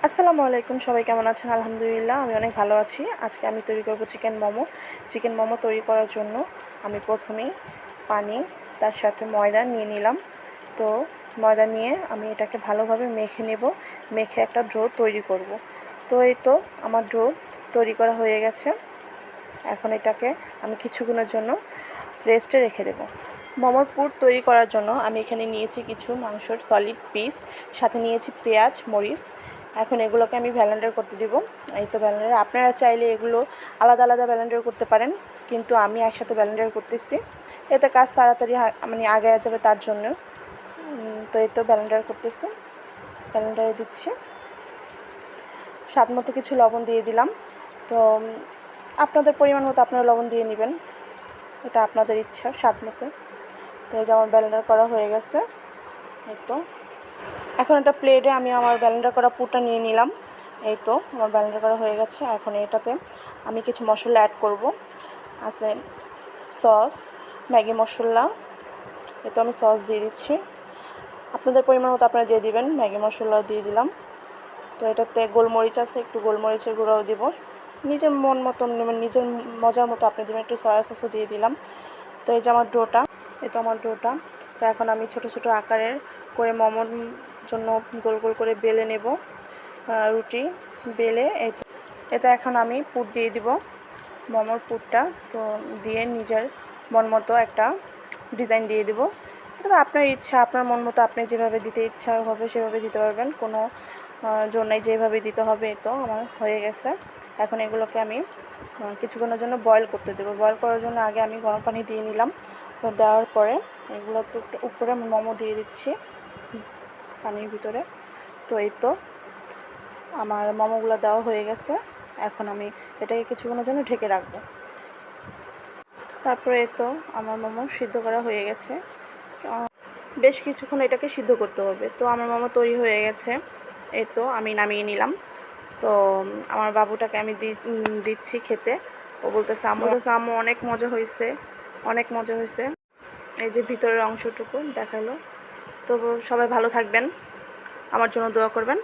আসসালামু আলাইকুম, সবাই কেমন আছেন? আলহামদুলিল্লাহ আমি অনেক ভালো আছি। আজকে আমি তৈরি করব চিকেন মোমো। চিকেন মোমো তৈরি করার জন্য আমি প্রথমেই পানি, তার সাথে ময়দা নিয়ে নিলাম। তো ময়দা নিয়ে আমি এটাকে ভালোভাবে মেখে নেব, মেখে একটা ডো তৈরি করব। তো এই তো আমার ডো তৈরি করা হয়ে গেছে। এখন এটাকে আমি কিছুক্ষণের জন্য রেস্টে রেখে দেব। মোমোর পুর তৈরি করার জন্য আমি এখানে নিয়েছি কিছু মাংসর সলিড পিস, সাথে নিয়েছি পেঁয়াজ, মরিচ। এখন এগুলোকে আমি ব্লেন্ডার করতে দিব। এই তো ব্লেন্ডার, আপনারা চাইলে এগুলো আলাদা আলাদা ব্লেন্ডার করতে পারেন, কিন্তু আমি একসাথে ব্লেন্ডার করতেছি। এতে কাজ তাড়াতাড়ি আগে যাবে তার জন্য। তো এই তো ব্লেন্ডার করতেছি, ব্লেন্ডারে দিচ্ছি। স্বাদ মতো কিছু লবণ দিয়ে দিলাম। তো আপনাদের পরিমাণ মতো আপনারা লবণ দিয়ে নেবেন, এটা আপনাদের ইচ্ছা, স্বাদ মতো। তো এই যে আমার ব্লেন্ডার করা হয়ে গেছে। এই তো এখন একটা প্লেটে আমি আমার ব্লেন্ডার করা পুরটা নিয়ে নিলাম। এই তো আমার ব্লেন্ডার করা হয়ে গেছে। এখন এটাতে আমি কিছু মশলা অ্যাড করব। আছে সস, ম্যাগি মশলা। এই তো আমি সস দিয়ে দিচ্ছি, আপনাদের পরিমাণ মতো আপনারা দিয়ে দিবেন। ম্যাগি মশলাও দিয়ে দিলাম। তো এটাতে গোলমরিচ আছে, একটু গোলমরিচের গুঁড়াও দিব। নিজের মন মতন নেবেন, নিজের মজার মতো আপনি দেবেন। একটু সয়া সসও দিয়ে দিলাম। তো এই যে আমার ডোটা, এই তো আমার ডোটা। তো এখন আমি ছোট ছোট আকারের করে মোমোর জন্য গোল গোল করে বেলে নেব, রুটি বেলে। এটা এখন আমি পুর দিয়ে দিব, মোমোর পুরটা। তো দিয়ে নিজের মন মতো একটা ডিজাইন দিয়ে দিব। এটা তো আপনার ইচ্ছা, আপনার মন মতো আপনি যেভাবে দিতে ইচ্ছা হবে সেভাবে দিতে পারবেন, কোনো জোর নাই যেভাবে দিতে হবে। তো আমার হয়ে গেছে। এখন এগুলোকে আমি কিছুক্ষণের জন্য বয়েল করতে দেবো। বয়েল করার জন্য আগে আমি গরম পানি দিয়ে নিলাম। তো দেওয়ার পরে এগুলো তো উপরে মোমো দিয়ে দিচ্ছি পানির ভিতরে। তো এই তো আমার মোমোগুলো দেওয়া হয়ে গেছে। এখন আমি এটাকে কিছুক্ষণের জন্য ঢেকে রাখবো। তারপরে এই তো আমার মোমো সিদ্ধ করা হয়ে গেছে। বেশ কিছুক্ষণ এটাকে সিদ্ধ করতে হবে। তো আমার মোমো তৈরি হয়ে গেছে। এই তো আমি নামিয়ে নিলাম। তো আমার বাবুটাকে আমি দিচ্ছি খেতে। ও বলতেছে আম্মু অনেক মজা হয়েছে, অনেক মজা হয়েছে। এই যে ভিতরের অংশটুকু দেখালো। তো সবাই ভালো থাকবেন, আমার জন্য দোয়া করবেন।